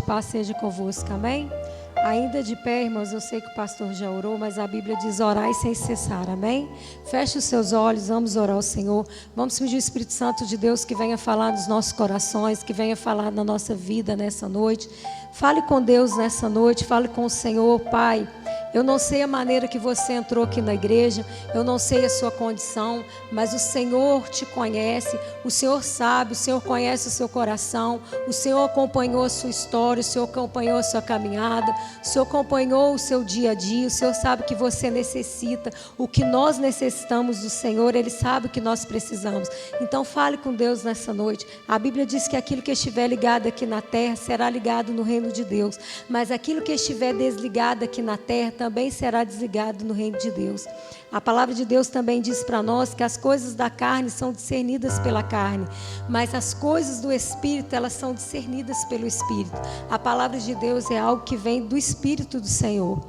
paz seja convosco, amém? Ainda de pé, irmãos, eu sei que o pastor já orou, mas a Bíblia diz orai sem cessar, amém? Feche os seus olhos, vamos orar ao Senhor. Vamos pedir o Espírito Santo de Deus que venha falar nos nossos corações, que venha falar na nossa vida nessa noite. Fale com Deus nessa noite, fale com o Senhor, Pai. Eu não sei a maneira que você entrou aqui na igreja, eu não sei a sua condição, mas o Senhor te conhece, o Senhor sabe, o Senhor conhece o seu coração, o Senhor acompanhou a sua história, o Senhor acompanhou a sua caminhada, o Senhor acompanhou o seu dia a dia, o Senhor sabe que você necessita, o que nós necessitamos do Senhor, Ele sabe o que nós precisamos. Então fale com Deus nessa noite. A Bíblia diz que aquilo que estiver ligado aqui na terra será ligado no reino de Deus, mas aquilo que estiver desligado aqui na terra também será desligado no reino de Deus. A palavra de Deus também diz para nós que as coisas da carne são discernidas pela carne, mas as coisas do Espírito, elas são discernidas pelo Espírito. A palavra de Deus é algo que vem do Espírito do Senhor.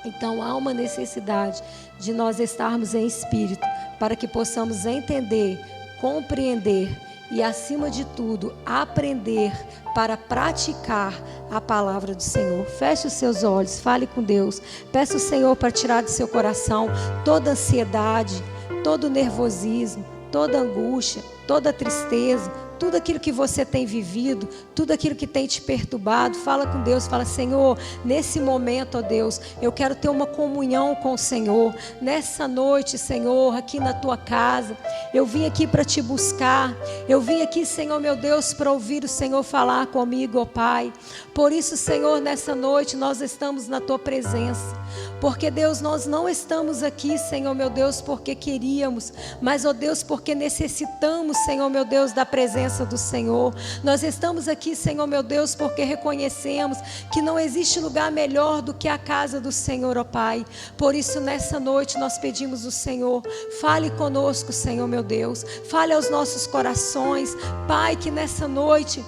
Então há uma necessidade de nós estarmos em espírito, para que possamos entender, compreender e, acima de tudo, aprender para praticar a palavra do Senhor. Feche os seus olhos, fale com Deus. Peça ao Senhor para tirar do seu coração toda ansiedade, todo nervosismo, toda angústia, toda tristeza, tudo aquilo que você tem vivido, tudo aquilo que tem te perturbado. Fala com Deus, fala: Senhor, nesse momento, ó Deus, eu quero ter uma comunhão com o Senhor. Nessa noite, Senhor, aqui na tua casa, eu vim aqui para te buscar. Eu vim aqui, Senhor, meu Deus, para ouvir o Senhor falar comigo, ó Pai. Por isso, Senhor, nessa noite nós estamos na tua presença. Porque, Deus, nós não estamos aqui, Senhor, meu Deus, porque queríamos, mas, ó Deus, porque necessitamos, Senhor, meu Deus, da presença do Senhor. Nós estamos aqui, Senhor, meu Deus, porque reconhecemos que não existe lugar melhor do que a casa do Senhor, ó Pai. Por isso, nessa noite, nós pedimos ao Senhor, fale conosco, Senhor, meu Deus, fale aos nossos corações, Pai, que nessa noite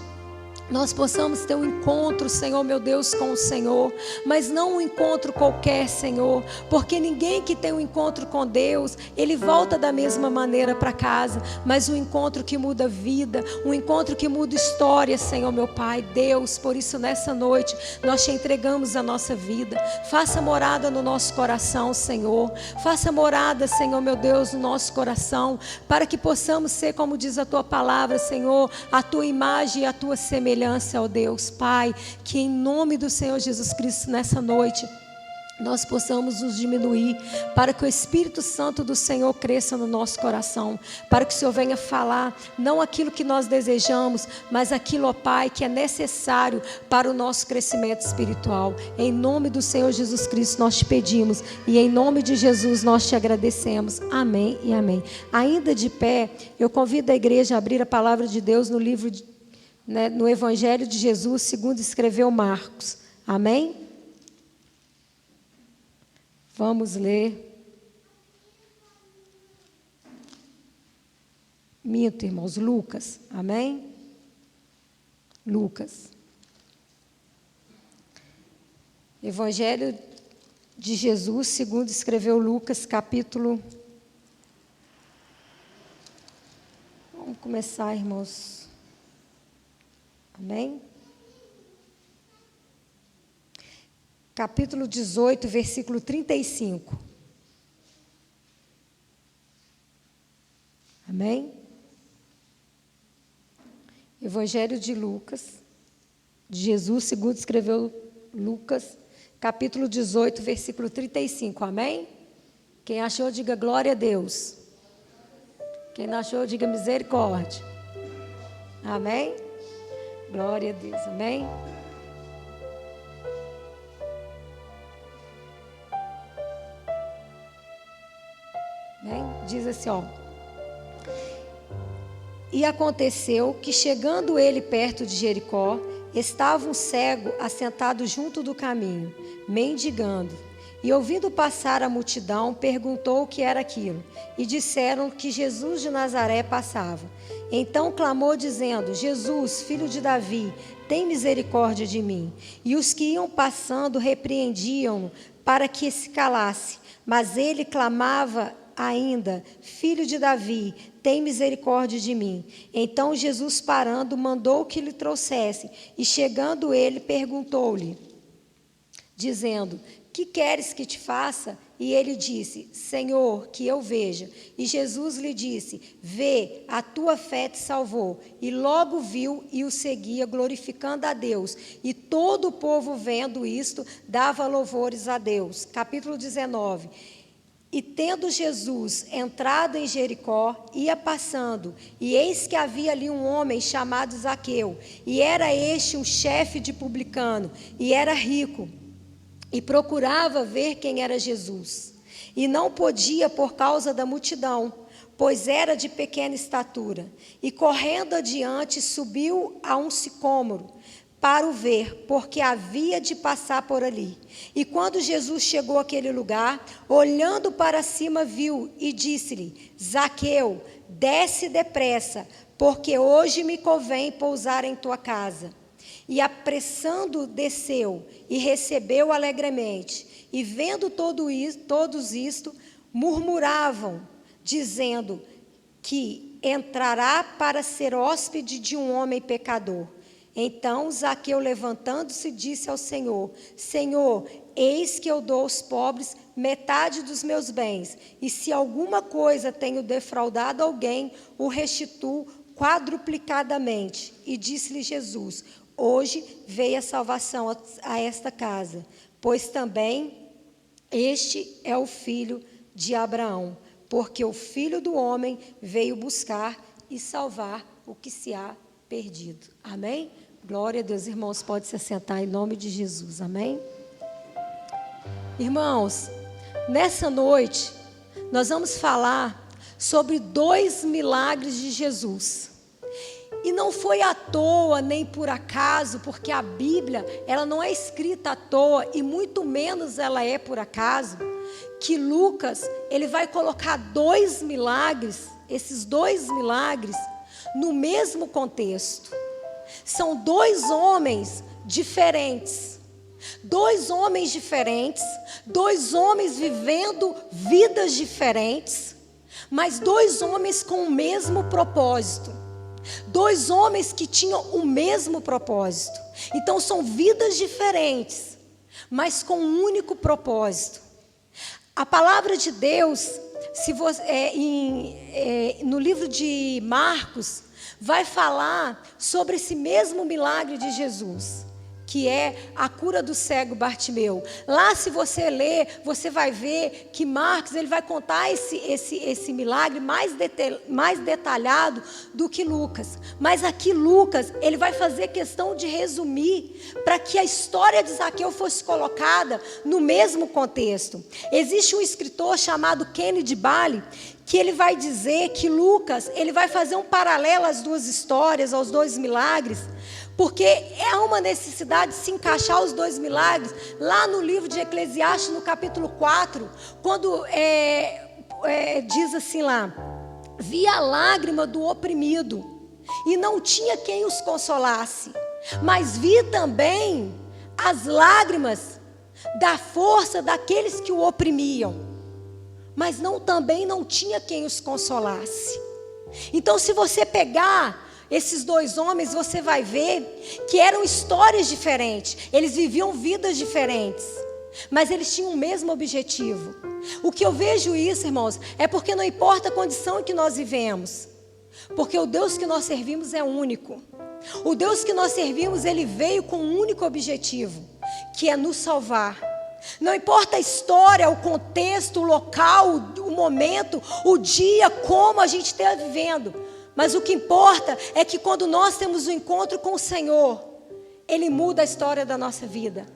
nós possamos ter um encontro, Senhor, meu Deus, com o Senhor, mas não um encontro qualquer, Senhor, porque ninguém que tem um encontro com Deus, ele volta da mesma maneira para casa, mas um encontro que muda vida, um encontro que muda história, Senhor, meu Pai, Deus. Por isso, nessa noite, nós te entregamos a nossa vida. Faça morada no nosso coração, Senhor, faça morada, Senhor, meu Deus, no nosso coração, para que possamos ser, como diz a tua palavra, Senhor, a tua imagem e a tua semelhança, ó Deus, Pai, que em nome do Senhor Jesus Cristo, nessa noite, nós possamos nos diminuir, para que o Espírito Santo do Senhor cresça no nosso coração, para que o Senhor venha falar, não aquilo que nós desejamos, mas aquilo, ó Pai, que é necessário para o nosso crescimento espiritual. Em nome do Senhor Jesus Cristo nós te pedimos, e em nome de Jesus nós te agradecemos. Amém e amém. Ainda de pé, eu convido a igreja a abrir a palavra de Deus no livro no Evangelho de Jesus, segundo escreveu Marcos. Amém? Vamos ler. Minto, irmãos, Lucas. Amém? Lucas. Evangelho de Jesus, segundo escreveu Lucas, capítulo... Vamos começar, irmãos. Amém? Capítulo 18, versículo 35. Amém? Evangelho de Lucas, de Jesus, segundo escreveu Lucas, capítulo 18, versículo 35. Amém? Quem achou, diga glória a Deus. Quem não achou, diga misericórdia. Amém? Glória a Deus, amém? Amém? Diz assim, ó. E aconteceu que, chegando ele perto de Jericó, estava um cego assentado junto do caminho, mendigando. E ouvindo passar a multidão, perguntou o que era aquilo. E disseram que Jesus de Nazaré passava. Então clamou dizendo: Jesus, filho de Davi, tem misericórdia de mim. E os que iam passando repreendiam-no para que se calasse. Mas ele clamava ainda, filho de Davi, tem misericórdia de mim. Então Jesus, parando, mandou que lhe trouxessem. E chegando ele, perguntou-lhe, dizendo, que queres que te faça? E ele disse, Senhor, que eu veja. E Jesus lhe disse, vê, a tua fé te salvou. E logo viu e o seguia, glorificando a Deus. E todo o povo, vendo isto, dava louvores a Deus. Capítulo 19. E tendo Jesus entrado em Jericó, ia passando, e eis que havia ali um homem chamado Zaqueu, e era este um chefe de publicano, e era rico, e procurava ver quem era Jesus. E não podia por causa da multidão, pois era de pequena estatura. E correndo adiante, subiu a um sicômoro, para o ver, porque havia de passar por ali. E quando Jesus chegou àquele lugar, olhando para cima, viu e disse-lhe, Zaqueu, desce depressa, porque hoje me convém pousar em tua casa. E apressando, desceu e recebeu alegremente. E vendo todos isto, murmuravam, dizendo que entrará para ser hóspede de um homem pecador. Então Zaqueu, levantando-se, disse ao Senhor, Senhor, eis que eu dou aos pobres metade dos meus bens, e se alguma coisa tenho defraudado alguém, o restituo quadruplicadamente. E disse-lhe Jesus, hoje veio a salvação a esta casa, pois também este é o filho de Abraão, porque o Filho do Homem veio buscar e salvar o que se há perdido. Amém? Glória a Deus, irmãos, pode se assentar em nome de Jesus, amém? Irmãos, nessa noite, nós vamos falar sobre 2 milagres de Jesus. E não foi à toa, nem por acaso, porque a Bíblia, ela não é escrita à toa, e muito menos ela é por acaso, que Lucas, ele vai colocar 2 milagres, esses 2 milagres, no mesmo contexto. São 2 homens diferentes. 2 homens diferentes, 2 homens vivendo vidas diferentes, mas 2 homens com o mesmo propósito. 2 homens que tinham o mesmo propósito. Então são vidas diferentes, mas com um único propósito. A palavra de Deus, no livro de Marcos, vai falar sobre esse mesmo milagre de Jesus, que é a cura do cego Bartimeu. Lá, se você ler, você vai ver que Marcos, ele vai contar esse milagre mais detalhado do que Lucas. Mas aqui Lucas, ele vai fazer questão de resumir para que a história de Zaqueu fosse colocada no mesmo contexto. Existe um escritor chamado Kennedy Bailey, que ele vai dizer que Lucas, ele vai fazer um paralelo às 2 histórias, aos 2 milagres, porque é uma necessidade de se encaixar os 2 milagres. Lá no livro de Eclesiastes, no capítulo 4, quando diz assim lá, vi a lágrima do oprimido, e não tinha quem os consolasse, mas vi também as lágrimas da força daqueles que o oprimiam, mas também não tinha quem os consolasse. Então, se você pegar esses 2 homens, você vai ver que eram histórias diferentes. Eles viviam vidas diferentes, mas eles tinham o mesmo objetivo. O que eu vejo isso, irmãos, é porque não importa a condição em que nós vivemos, porque o Deus que nós servimos é único. O Deus que nós servimos, ele veio com um único objetivo, que é nos salvar. Não importa a história, o contexto, o local, o momento, o dia, como a gente esteja vivendo, mas o que importa é que quando nós temos um encontro com o Senhor, Ele muda a história da nossa vida.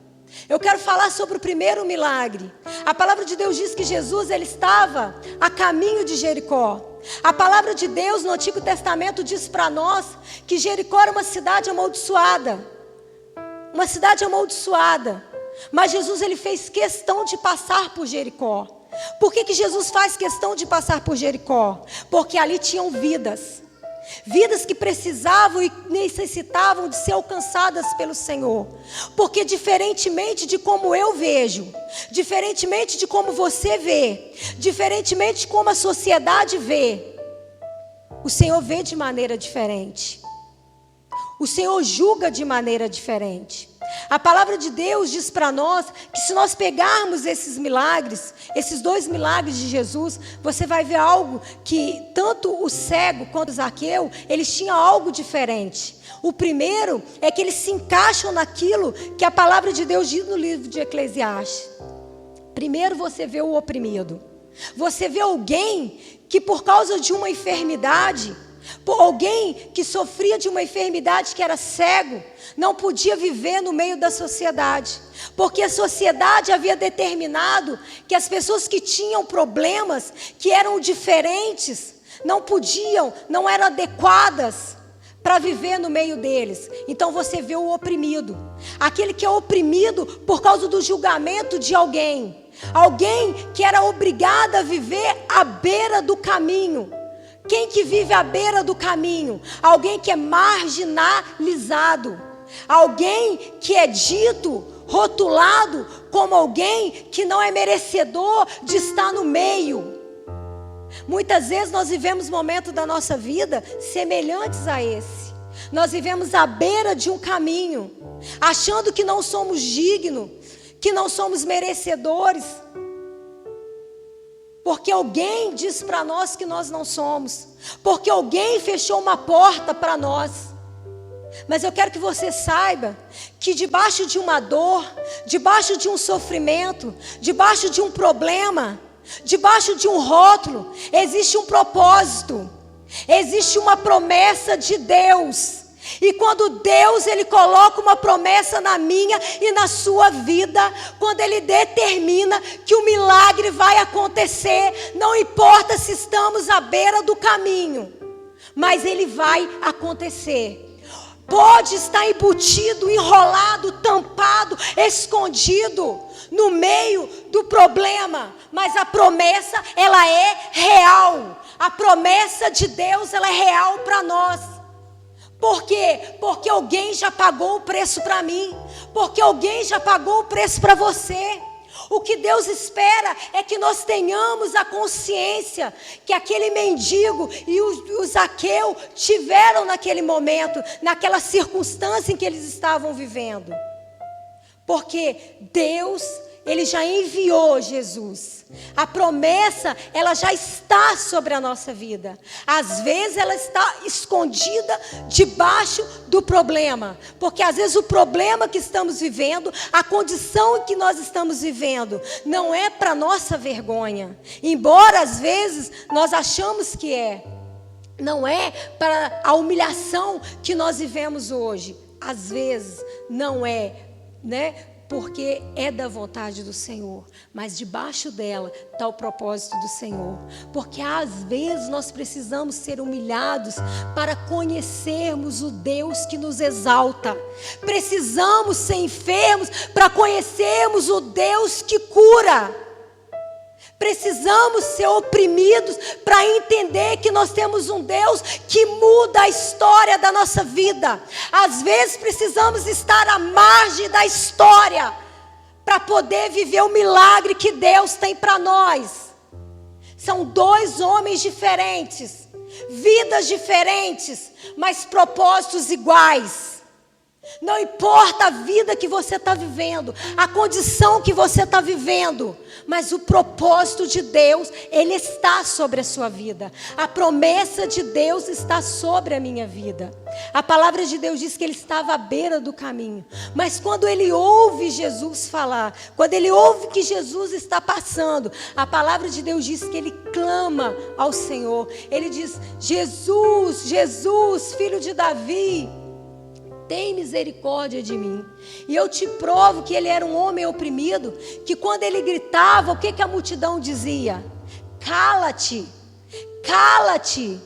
Eu quero falar sobre o primeiro milagre. A palavra de Deus diz que Jesus, ele estava a caminho de Jericó. A palavra de Deus no Antigo Testamento diz para nós que Jericó era uma cidade amaldiçoada. Uma cidade amaldiçoada. Mas Jesus, ele fez questão de passar por Jericó. Por que Jesus faz questão de passar por Jericó? Porque ali tinham vidas. Vidas que precisavam e necessitavam de ser alcançadas pelo Senhor. Porque diferentemente de como eu vejo, diferentemente de como você vê, diferentemente de como a sociedade vê, o Senhor vê de maneira diferente. O Senhor julga de maneira diferente. A palavra de Deus diz para nós que se nós pegarmos esses milagres, esses 2 milagres de Jesus, você vai ver algo que tanto o cego quanto o Zaqueu, eles tinham algo diferente. O primeiro é que eles se encaixam naquilo que a palavra de Deus diz no livro de Eclesiastes. Primeiro você vê o oprimido. Você vê alguém que por causa de uma enfermidade, por alguém que sofria de uma enfermidade, que era cego, não podia viver no meio da sociedade, porque a sociedade havia determinado que as pessoas que tinham problemas, que eram diferentes, não podiam, não eram adequadas para viver no meio deles. Então você vê o oprimido, aquele que é oprimido por causa do julgamento de alguém, alguém que era obrigado a viver à beira do caminho. Quem que vive à beira do caminho? Alguém que é marginalizado, alguém que é dito, rotulado como alguém que não é merecedor de estar no meio. Muitas vezes nós vivemos momentos da nossa vida semelhantes a esse. Nós vivemos à beira de um caminho, achando que não somos dignos, que não somos merecedores, porque alguém diz para nós que nós não somos, porque alguém fechou uma porta para nós. Mas eu quero que você saiba que debaixo de uma dor, debaixo de um sofrimento, debaixo de um problema, debaixo de um rótulo, existe um propósito, existe uma promessa de Deus. E quando Deus, Ele coloca uma promessa na minha e na sua vida, quando Ele determina que o milagre vai acontecer, não importa se estamos à beira do caminho, mas ele vai acontecer. Pode estar embutido, enrolado, tampado, escondido no meio do problema, mas a promessa, ela é real. A promessa de Deus, ela é real para nós. Por quê? Porque alguém já pagou o preço para mim, porque alguém já pagou o preço para você. O que Deus espera é que nós tenhamos a consciência que aquele mendigo e o Zaqueu tiveram naquele momento, naquela circunstância em que eles estavam vivendo. Porque Deus, Ele já enviou Jesus. A promessa, ela já está sobre a nossa vida. Às vezes ela está escondida debaixo do problema. Porque às vezes o problema que estamos vivendo, a condição em que nós estamos vivendo, não é para nossa vergonha. Embora às vezes nós achamos que é. Não é para a humilhação que nós vivemos hoje. Às vezes não é, né? Porque é da vontade do Senhor, mas debaixo dela está o propósito do Senhor. Porque às vezes nós precisamos ser humilhados para conhecermos o Deus que nos exalta. Precisamos ser enfermos para conhecermos o Deus que cura. Precisamos ser oprimidos para entender que nós temos um Deus que muda a história da nossa vida. Às vezes precisamos estar à margem da história para poder viver o milagre que Deus tem para nós. São dois homens diferentes, vidas diferentes, mas propósitos iguais. Não importa a vida que você está vivendo, a condição que você está vivendo, mas o propósito de Deus, Ele está sobre a sua vida. A promessa de Deus está sobre a minha vida. A palavra de Deus diz que ele estava à beira do caminho. Mas quando ele ouve Jesus falar, quando ele ouve que Jesus está passando, a palavra de Deus diz que ele clama ao Senhor. Ele diz: Jesus, Jesus, filho de Davi, tem misericórdia de mim. E eu te provo que ele era um homem oprimido, que quando ele gritava, o que a multidão dizia? Cala-te, cala-te.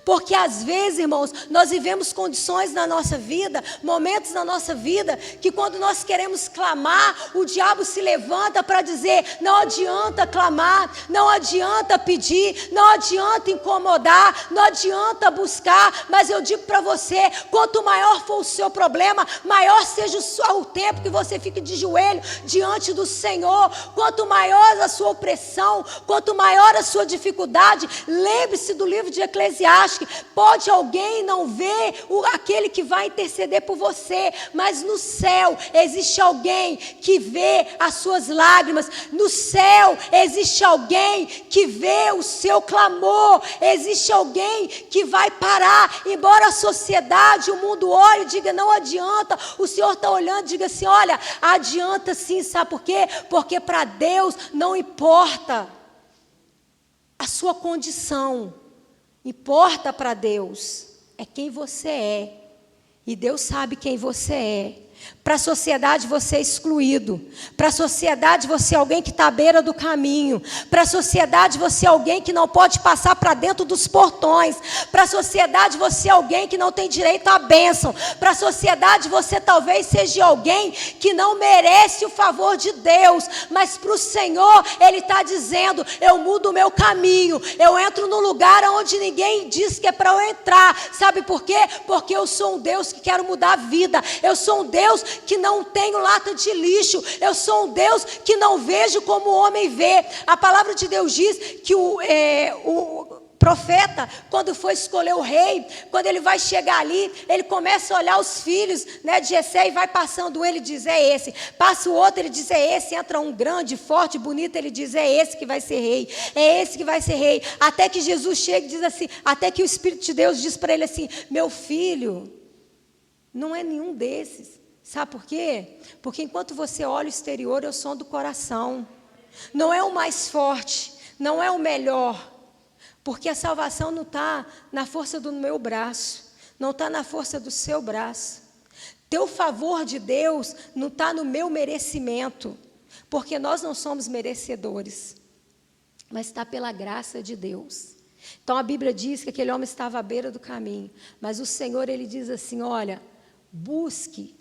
Porque às vezes, irmãos, nós vivemos condições na nossa vida, momentos na nossa vida, que quando nós queremos clamar, o diabo se levanta para dizer: não adianta clamar, não adianta pedir, não adianta incomodar, não adianta buscar. Mas eu digo para você, quanto maior for o seu problema, maior seja o tempo que você fique de joelho diante do Senhor. Quanto maior a sua opressão, quanto maior a sua dificuldade, lembre-se do livro de Eclesiastes. Pode alguém não ver aquele que vai interceder por você, mas no céu existe alguém que vê as suas lágrimas. No céu existe alguém que vê o seu clamor. Existe alguém que vai parar, embora a sociedade, o mundo olhe e diga: não adianta. O Senhor está olhando e diga assim: olha, adianta sim. Sabe por quê? Porque para Deus não importa a sua condição. Importa para Deus é quem você é. E Deus sabe quem você é. Para a sociedade você é excluído. Para a sociedade você é alguém que está à beira do caminho. Para a sociedade você é alguém que não pode passar para dentro dos portões. Para a sociedade você é alguém que não tem direito à bênção. Para a sociedade você talvez seja alguém que não merece o favor de Deus. Mas para o Senhor Ele está dizendo: eu mudo o meu caminho. Eu entro num lugar onde ninguém diz que é para eu entrar. Sabe por quê? Porque eu sou um Deus que quero mudar a vida. Eu sou um Deus que não tenho lata de lixo. Eu sou um Deus que não vejo como o homem vê. A palavra de Deus diz que o profeta, quando foi escolher o rei, quando ele vai chegar ali, ele começa a olhar os filhos, né, de Jessé, e vai passando ele, diz: é esse. Passa o outro, ele diz: é esse. Entra um grande, forte, bonito, ele diz: é esse que vai ser rei. É esse que vai ser rei. Até que Jesus chega e diz assim, até que o Espírito de Deus diz para ele assim: meu filho, não é nenhum desses. Sabe por quê? Porque enquanto você olha o exterior, eu sondo o coração. Não é o mais forte, não é o melhor. Porque a salvação não está na força do meu braço, não está na força do seu braço. Teu favor de Deus não está no meu merecimento, porque nós não somos merecedores, mas está pela graça de Deus. Então a Bíblia diz que aquele homem estava à beira do caminho, mas o Senhor, Ele diz assim: olha, busque.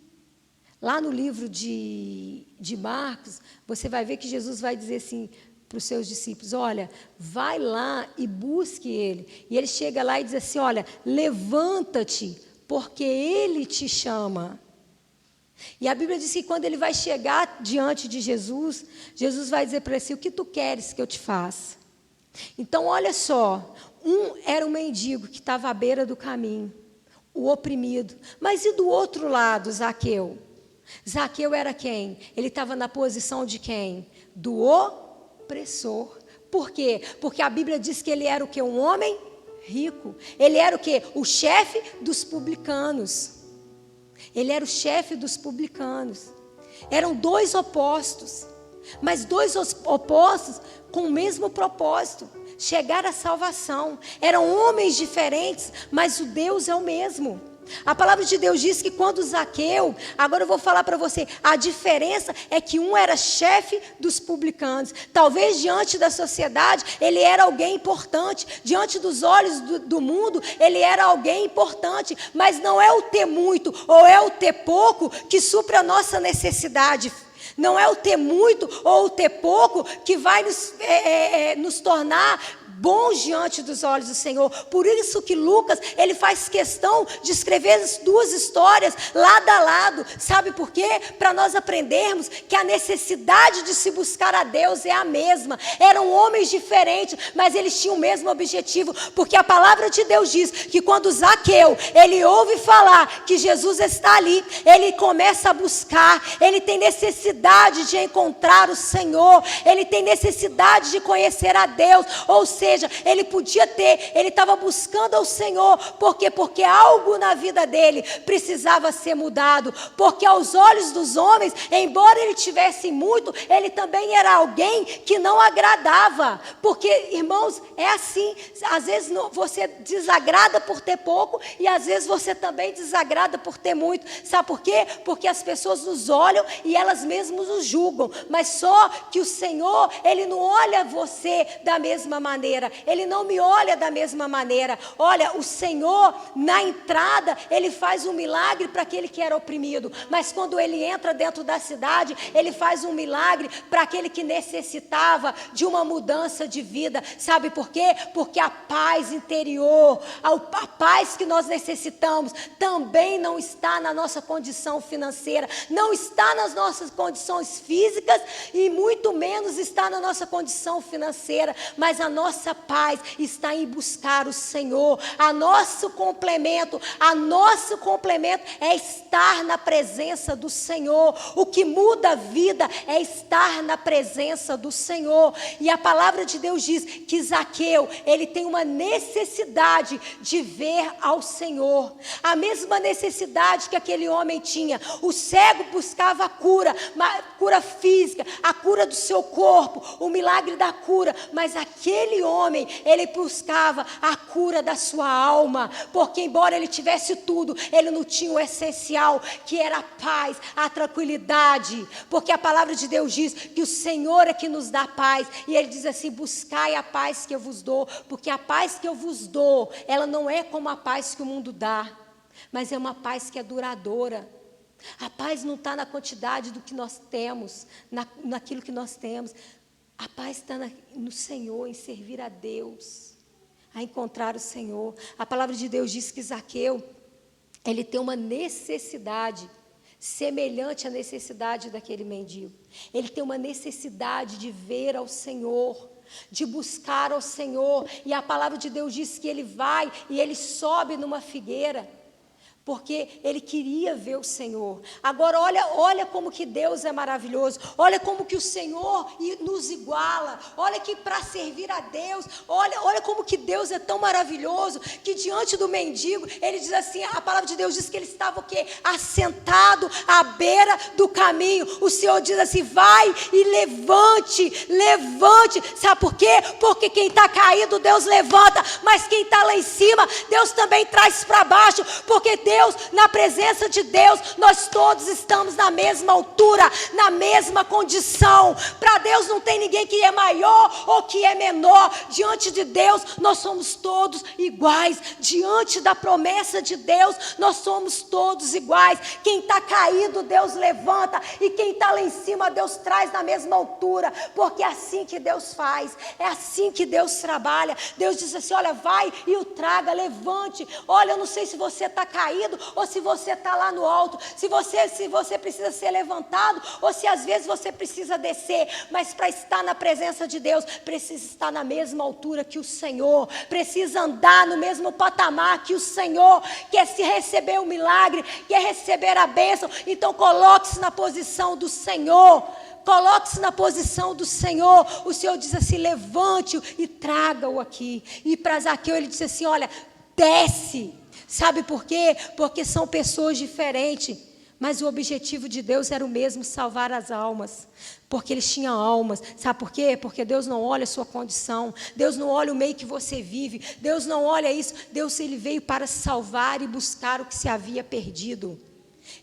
Lá no livro de Marcos, você vai ver que Jesus vai dizer assim para os seus discípulos: olha, vai lá e busque ele. E ele chega lá e diz assim: olha, levanta-te, porque ele te chama. E a Bíblia diz que quando ele vai chegar diante de Jesus, Jesus vai dizer para ele assim: o que tu queres que eu te faça? Então, olha só, era um mendigo que estava à beira do caminho, o oprimido. Mas e do outro lado, Zaqueu? Zaqueu era quem? Ele estava na posição de quem? Do opressor. Por quê? Porque a Bíblia diz que ele era o quê? Um homem rico. Ele era o quê? O chefe dos publicanos. Ele era o chefe dos publicanos. Eram dois opostos, mas dois opostos com o mesmo propósito: chegar à salvação. Eram homens diferentes, mas o Deus é o mesmo. A palavra de Deus diz que quando Zaqueu, agora eu vou falar para você, a diferença é que um era chefe dos publicanos. Talvez diante da sociedade ele era alguém importante, diante dos olhos do mundo ele era alguém importante, mas não é o ter muito ou é o ter pouco que supre a nossa necessidade. Não é o ter muito ou o ter pouco que vai nos tornar bons diante dos olhos do Senhor. Por isso que Lucas, ele faz questão de escrever as duas histórias lado a lado. Sabe por quê? Para nós aprendermos que a necessidade de se buscar a Deus é a mesma. Eram homens diferentes, mas eles tinham o mesmo objetivo, porque a palavra de Deus diz que quando Zaqueu, ele ouve falar que Jesus está ali, ele começa a buscar, ele tem necessidade de encontrar o Senhor, ele tem necessidade de conhecer a Deus. Ou seja, ele podia ter, ele estava buscando ao Senhor. Por quê? Porque algo na vida dele precisava ser mudado. Porque aos olhos dos homens, embora ele tivesse muito, ele também era alguém que não agradava. Porque, irmãos, é assim, às vezes você desagrada por ter pouco e às vezes você também desagrada por ter muito. Sabe por quê? Porque as pessoas nos olham e elas mesmas mesmos nos julgam, mas só que o Senhor, Ele não olha você da mesma maneira, Ele não me olha da mesma maneira. Olha, o Senhor, na entrada, Ele faz um milagre para aquele que era oprimido, mas quando Ele entra dentro da cidade, Ele faz um milagre para aquele que necessitava de uma mudança de vida. Sabe por quê? Porque a paz interior, a paz que nós necessitamos, também não está na nossa condição financeira, não está nas nossas condições físicas e muito menos está na nossa condição financeira, mas a nossa paz está em buscar o Senhor. Nosso complemento é estar na presença do Senhor. O que muda a vida é estar na presença do Senhor. E a palavra de Deus diz que Zaqueu, ele tem uma necessidade de ver ao Senhor, a mesma necessidade que aquele homem tinha. O cego buscava a cura física, a cura do seu corpo, o milagre da cura, mas aquele homem, ele buscava a cura da sua alma, porque embora ele tivesse tudo, ele não tinha o essencial, que era a paz, a tranquilidade, porque a palavra de Deus diz que o Senhor é que nos dá paz, e ele diz assim: buscai a paz que eu vos dou, porque a paz que eu vos dou, ela não é como a paz que o mundo dá, mas é uma paz que é duradoura. A paz não está na quantidade do que nós temos, naquilo que nós temos. A paz está no Senhor, em servir a Deus, a encontrar o Senhor. A palavra de Deus diz que Zaqueu, ele tem uma necessidade semelhante à necessidade daquele mendigo. Ele tem uma necessidade de ver ao Senhor, de buscar ao Senhor. E a palavra de Deus diz que ele vai e ele sobe numa figueira, porque ele queria ver o Senhor. Agora olha como que Deus é maravilhoso, olha como que o Senhor nos iguala, olha que para servir a Deus, olha como que Deus é tão maravilhoso, que diante do mendigo, ele diz assim, a palavra de Deus diz que ele estava o quê? Assentado à beira do caminho. O Senhor diz assim: vai e levante, sabe por quê? Porque quem está caído, Deus levanta, mas quem está lá em cima, Deus também traz para baixo, porque Deus, na presença de Deus, nós todos estamos na mesma altura, na mesma condição. Para Deus não tem ninguém que é maior ou que é menor. Diante de Deus, nós somos todos iguais. Diante da promessa de Deus, nós somos todos iguais. Quem está caído, Deus levanta, e quem está lá em cima, Deus traz na mesma altura, porque é assim que Deus faz, é assim que Deus trabalha. Deus diz assim: olha, vai e o traga, levante. Olha, eu não sei se você está caído ou se você está lá no alto, se você precisa ser levantado ou se às vezes você precisa descer, mas para estar na presença de Deus, precisa estar na mesma altura que o Senhor, precisa andar no mesmo patamar que o Senhor. Quer se receber o milagre, quer receber a bênção, então coloque-se na posição do Senhor. Coloque-se na posição do Senhor. O Senhor diz assim: levante-o e traga-o aqui. E para Zaqueu ele disse assim: olha, desce. Sabe por quê? Porque são pessoas diferentes, mas o objetivo de Deus era o mesmo: salvar as almas, porque eles tinham almas. Sabe por quê? Porque Deus não olha a sua condição, Deus não olha o meio que você vive, Deus não olha isso. Deus, ele veio para salvar e buscar o que se havia perdido.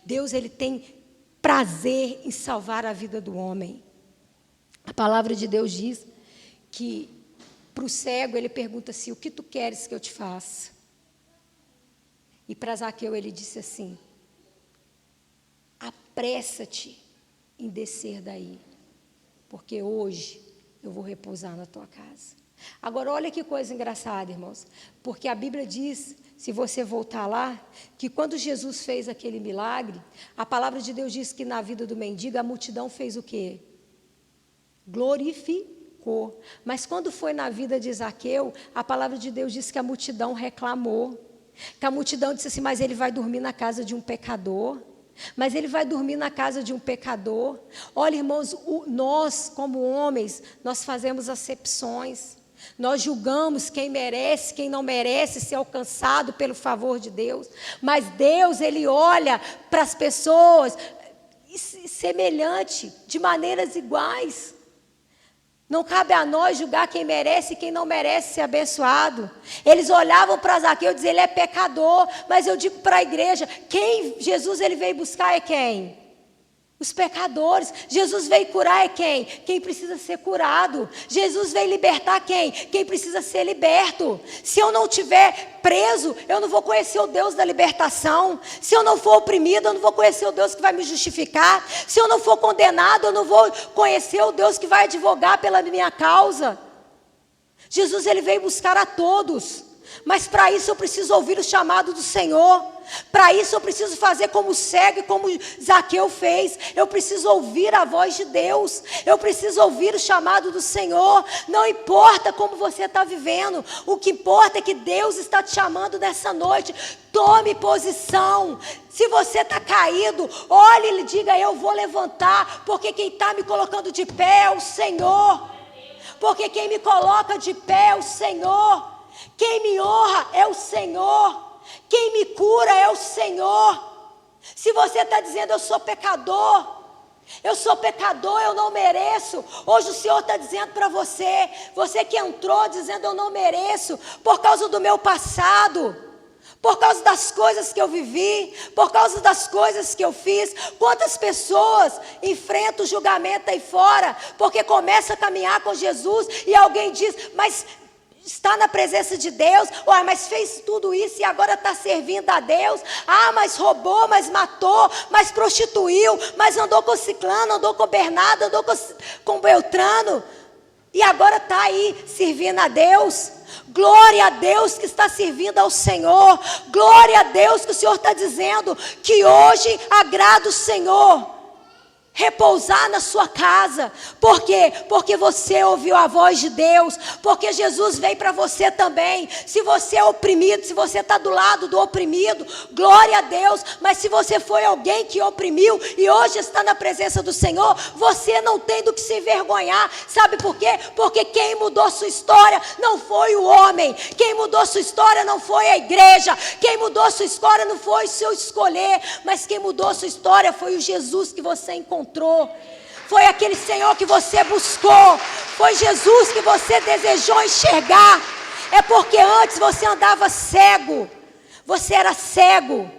Deus, ele tem prazer em salvar a vida do homem. A palavra de Deus diz que para o cego ele pergunta assim: o que tu queres que eu te faça? E para Zaqueu ele disse assim: apressa-te em descer daí, porque hoje eu vou repousar na tua casa. Agora olha que coisa engraçada, irmãos, porque a Bíblia diz, se você voltar lá, que quando Jesus fez aquele milagre, a palavra de Deus diz que na vida do mendigo a multidão fez o quê? Glorificou. Mas quando foi na vida de Zaqueu, a palavra de Deus diz que a multidão reclamou. Que a multidão disse assim: mas ele vai dormir na casa de um pecador, mas ele vai dormir na casa de um pecador. Olha, irmãos, nós como homens, nós fazemos acepções, nós julgamos quem merece, quem não merece ser alcançado pelo favor de Deus, mas Deus, ele olha para as pessoas semelhante, de maneiras iguais. Não cabe a nós julgar quem merece e quem não merece ser abençoado. Eles olhavam para Zaqueu e diziam: ele é pecador. Mas eu digo para a igreja, quem Jesus ele veio buscar é quem? Os pecadores. Jesus veio curar quem? Quem precisa ser curado. Jesus veio libertar quem? Quem precisa ser liberto. Se eu não estiver preso, eu não vou conhecer o Deus da libertação. Se eu não for oprimido, eu não vou conhecer o Deus que vai me justificar. Se eu não for condenado, eu não vou conhecer o Deus que vai advogar pela minha causa. Jesus, ele veio buscar a todos. Mas para isso eu preciso ouvir o chamado do Senhor. Para isso eu preciso fazer como o cego e como Zaqueu fez. Eu preciso ouvir a voz de Deus. Eu preciso ouvir o chamado do Senhor. Não importa como você está vivendo. O que importa é que Deus está te chamando nessa noite. Tome posição. Se você está caído, olhe e lhe diga: eu vou levantar. Porque quem está me colocando de pé é o Senhor. Porque quem me coloca de pé é o Senhor. Quem me honra é o Senhor. Quem me cura é o Senhor. Se você está dizendo: eu sou pecador, eu não mereço. Hoje o Senhor está dizendo para você, você que entrou dizendo: eu não mereço, por causa do meu passado, por causa das coisas que eu vivi, por causa das coisas que eu fiz. Quantas pessoas enfrentam o julgamento aí fora, porque começa a caminhar com Jesus e alguém diz: mas está na presença de Deus, mas fez tudo isso e agora está servindo a Deus. Mas roubou, mas matou, mas prostituiu, mas andou com ciclano, andou com Bernardo, andou com Beltrano, e agora está aí servindo a Deus. Glória a Deus que está servindo ao Senhor. Glória a Deus que o Senhor está dizendo que hoje agrada o Senhor repousar na sua casa. Por quê? Porque você ouviu a voz de Deus. Porque Jesus veio para você também. Se você é oprimido, se você está do lado do oprimido, glória a Deus. Mas se você foi alguém que oprimiu e hoje está na presença do Senhor, você não tem do que se envergonhar. Sabe por quê? Porque quem mudou sua história não foi o homem. Quem mudou sua história não foi a igreja. Quem mudou sua história não foi o seu escolher. Mas quem mudou sua história foi o Jesus que você encontrou. Foi aquele Senhor que você buscou. Foi Jesus que você desejou enxergar. É porque antes você andava cego. Você era cego.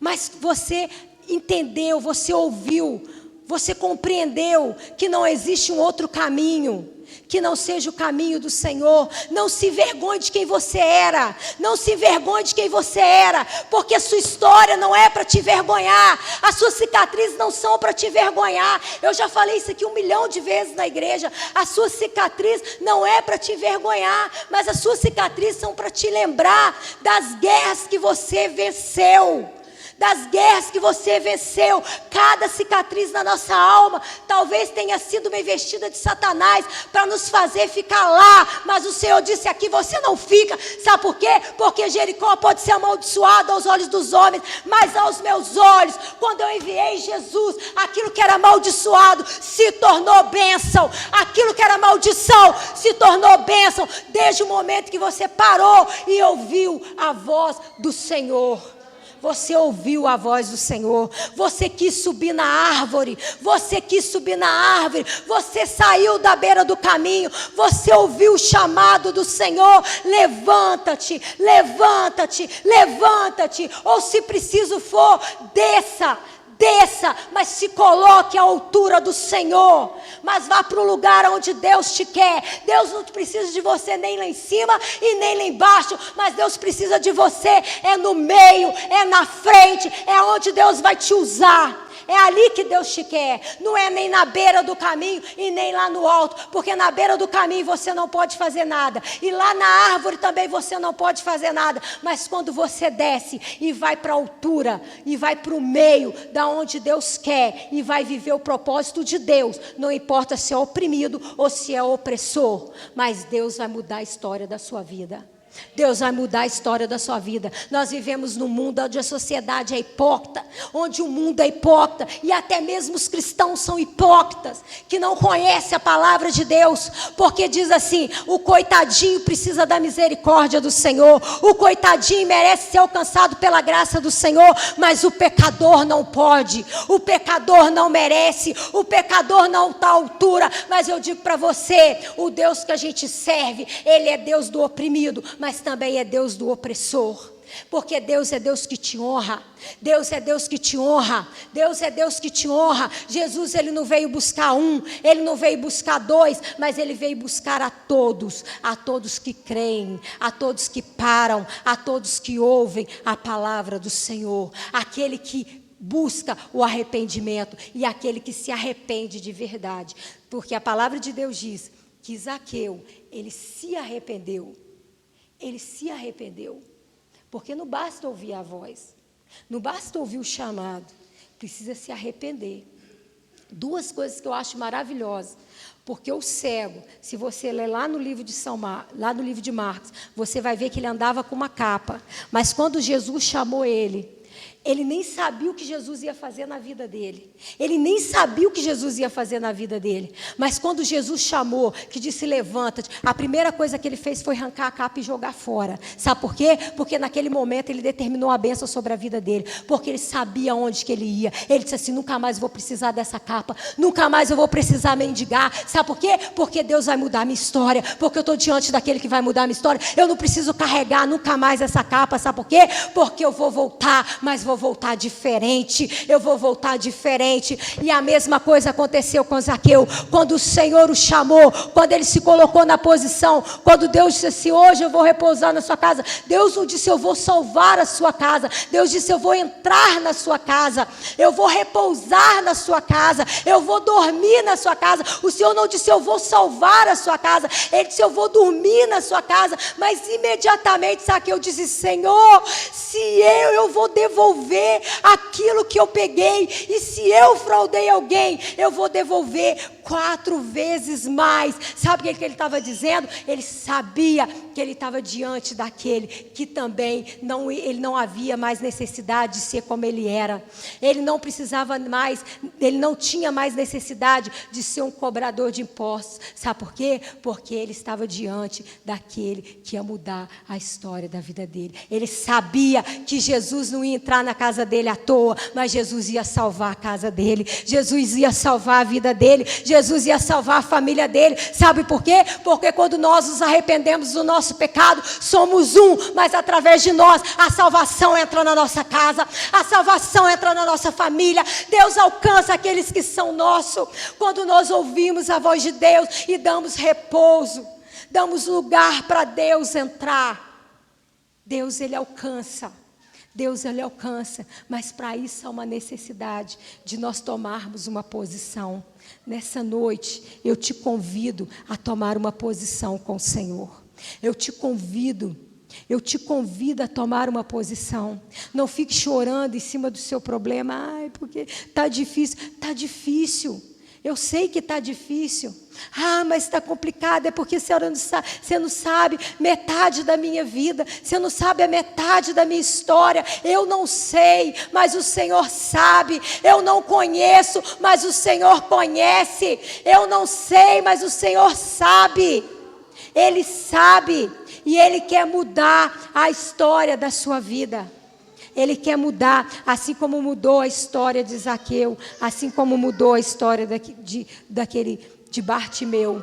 Mas você entendeu, você ouviu, você compreendeu que não existe um outro caminho que não seja o caminho do Senhor. Não se envergonhe de quem você era. Não se envergonhe de quem você era. Porque a sua história não é para te envergonhar. As suas cicatrizes não são para te envergonhar. Eu já falei isso aqui 1 milhão de vezes na igreja. A sua cicatriz não é para te envergonhar. Mas as suas cicatrizes são para te lembrar das guerras que você venceu. Das guerras que você venceu. Cada cicatriz na nossa alma talvez tenha sido uma investida de Satanás para nos fazer ficar lá, mas o Senhor disse: aqui você não fica. Sabe por quê? Porque Jericó pode ser amaldiçoado aos olhos dos homens, mas aos meus olhos, quando eu enviei Jesus, aquilo que era amaldiçoado se tornou bênção. Aquilo que era maldição se tornou bênção, desde o momento que você parou e ouviu a voz do Senhor. Você ouviu a voz do Senhor. Você quis subir na árvore. Você quis subir na árvore. Você saiu da beira do caminho. Você ouviu o chamado do Senhor. Levanta-te, levanta-te, levanta-te. Ou se preciso for, desça. Desça, mas se coloque à altura do Senhor. Mas vá para o lugar onde Deus te quer. Deus não precisa de você nem lá em cima e nem lá embaixo. Mas Deus precisa de você. É no meio, é na frente. É onde Deus vai te usar. É ali que Deus te quer. Não é nem na beira do caminho e nem lá no alto. Porque na beira do caminho você não pode fazer nada. E lá na árvore também você não pode fazer nada. Mas quando você desce e vai para a altura, e vai para o meio da onde Deus quer, e vai viver o propósito de Deus, não importa se é oprimido ou se é opressor, mas Deus vai mudar a história da sua vida. Deus vai mudar a história da sua vida. Nós vivemos num mundo onde a sociedade é hipócrita, onde o mundo é hipócrita, e até mesmo os cristãos são hipócritas, que não conhecem a palavra de Deus, porque diz assim: o coitadinho precisa da misericórdia do Senhor, o coitadinho merece ser alcançado pela graça do Senhor, mas o pecador não pode, o pecador não merece, o pecador não está à altura. Mas eu digo para você, o Deus que a gente serve, Ele é Deus do oprimido, mas também é Deus do opressor. Porque Deus é Deus que te honra. Deus é Deus que te honra. Deus é Deus que te honra. Jesus, ele não veio buscar um, ele não veio buscar dois, mas ele veio buscar a todos que creem, a todos que param, a todos que ouvem a palavra do Senhor, aquele que busca o arrependimento e aquele que se arrepende de verdade, porque a palavra de Deus diz que Zaqueu, ele se arrependeu, porque não basta ouvir a voz, não basta ouvir o chamado, precisa se arrepender. Duas coisas que eu acho maravilhosas, porque o cego, se você ler lá no livro de Marcos, você vai ver que ele andava com uma capa, mas quando Jesus chamou ele nem sabia o que Jesus ia fazer na vida dele. Mas quando Jesus chamou, que disse levanta-te, a primeira coisa que ele fez foi arrancar a capa e jogar fora. Sabe por quê? Porque naquele momento ele determinou a bênção sobre a vida dele. Porque ele sabia onde que ele ia. Ele disse assim, nunca mais vou precisar dessa capa. Nunca mais eu vou precisar mendigar. Sabe por quê? Porque Deus vai mudar a minha história. Porque eu estou diante daquele que vai mudar a minha história. Eu não preciso carregar nunca mais essa capa. Sabe por quê? Porque eu vou voltar, mas vou voltar diferente, e a mesma coisa aconteceu com Zaqueu, quando o Senhor o chamou, quando ele se colocou na posição, quando Deus disse assim, hoje eu vou repousar na sua casa, Deus não disse eu vou salvar a sua casa, Deus disse eu vou entrar na sua casa, eu vou repousar na sua casa, eu vou dormir na sua casa. O Senhor não disse eu vou salvar a sua casa, ele disse eu vou dormir na sua casa, mas imediatamente Zaqueu disse, Senhor, se eu vou devolver aquilo que eu peguei, e se eu fraudei alguém, eu vou devolver 4 vezes mais. Sabe o que ele estava dizendo? Ele sabia que ele estava diante daquele que também ele não havia mais necessidade de ser como ele era. Ele não precisava mais, ele não tinha mais necessidade de ser um cobrador de impostos. Sabe por quê? Porque ele estava diante daquele que ia mudar a história da vida dele. Ele sabia que Jesus não ia entrar na casa dele à toa, mas Jesus ia salvar a casa dele, Jesus ia salvar a vida dele, Jesus ia salvar a família dele. Sabe por quê? Porque quando nós nos arrependemos do nosso pecado, somos um, mas através de nós a salvação entra na nossa casa, a salvação entra na nossa família. Deus alcança aqueles que são nossos. Quando nós ouvimos a voz de Deus e damos repouso, damos lugar para Deus entrar, Deus ele alcança, mas para isso há uma necessidade de nós tomarmos uma posição. Nessa noite, eu te convido a tomar uma posição com o Senhor. Eu te convido a tomar uma posição. Não fique chorando em cima do seu problema. Ai, porque está difícil. Eu sei que está difícil. Ah, mas está complicado, é porque você não sabe metade da minha vida, você não sabe a metade da minha história. Eu não sei, mas o Senhor sabe. Eu não conheço, mas o Senhor conhece. Eu não sei, mas o Senhor sabe. Ele sabe e Ele quer mudar a história da sua vida. Ele quer mudar, assim como mudou a história de Zaqueu, assim como mudou a história de Bartimeu.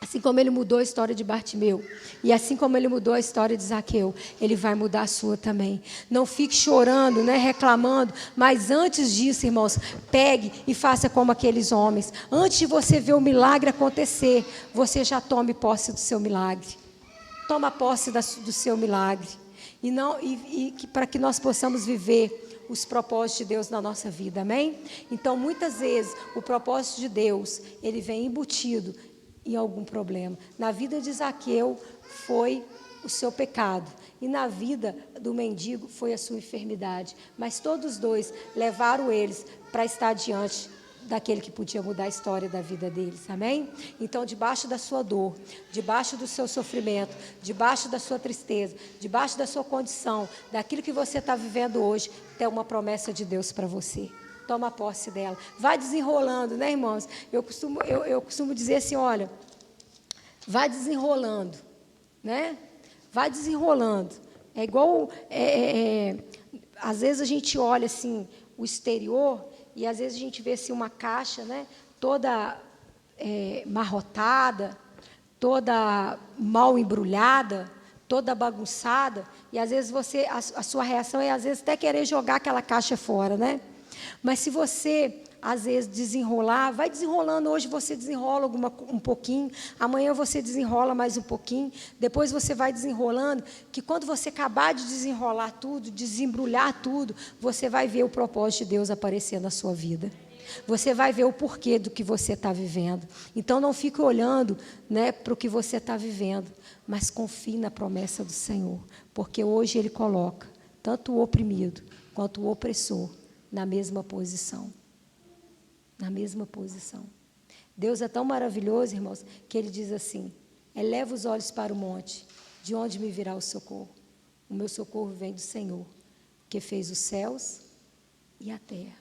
Assim como ele mudou a história de Bartimeu, e assim como ele mudou a história de Zaqueu, ele vai mudar a sua também. Não fique chorando, reclamando, mas antes disso, irmãos, pegue e faça como aqueles homens. Antes de você ver o milagre acontecer, você já tome posse do seu milagre. Toma posse do seu milagre. Para que nós possamos viver os propósitos de Deus na nossa vida, amém? Então, muitas vezes, o propósito de Deus, ele vem embutido em algum problema. Na vida de Zaqueu, foi o seu pecado. E na vida do mendigo, foi a sua enfermidade. Mas todos os dois levaram eles para estar diante daquele que podia mudar a história da vida deles, amém? Então, debaixo da sua dor, debaixo do seu sofrimento, debaixo da sua tristeza, debaixo da sua condição, daquilo que você está vivendo hoje, tem uma promessa de Deus para você. Toma posse dela. Vai desenrolando, irmãos? Eu costumo dizer assim, olha, vai desenrolando, Vai desenrolando. É igual, às vezes a gente olha assim, o exterior, e às vezes a gente vê assim, uma caixa, toda marrotada, toda mal embrulhada, toda bagunçada, e às vezes a sua reação é às vezes até querer jogar aquela caixa fora, né? Mas se você às vezes desenrolar, vai desenrolando, hoje você desenrola um pouquinho, amanhã você desenrola mais um pouquinho, depois você vai desenrolando, que quando você acabar de desenrolar tudo, desembrulhar tudo, você vai ver o propósito de Deus aparecer na sua vida. Você vai ver o porquê do que você está vivendo. Então, não fique olhando, né, para o que você está vivendo, mas confie na promessa do Senhor, porque hoje Ele coloca tanto o oprimido quanto o opressor na mesma posição. Na mesma posição. Deus é tão maravilhoso, irmãos, que Ele diz assim: eleva os olhos para o monte, de onde me virá o socorro? O meu socorro vem do Senhor, que fez os céus e a terra.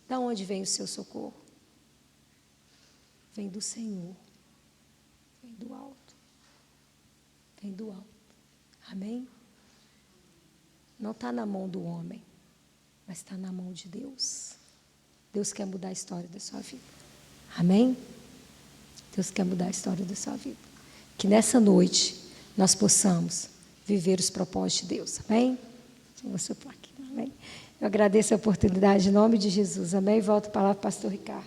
Da onde vem o seu socorro? Vem do Senhor. Vem do alto. Vem do alto. Amém? Não está na mão do homem, mas está na mão de Deus. Deus quer mudar a história da sua vida. Amém? Deus quer mudar a história da sua vida. Que nessa noite nós possamos viver os propósitos de Deus. Amém? Vou soprar aqui. Amém? Eu agradeço a oportunidade em nome de Jesus. Amém? Volto para a palavra para o pastor Ricardo.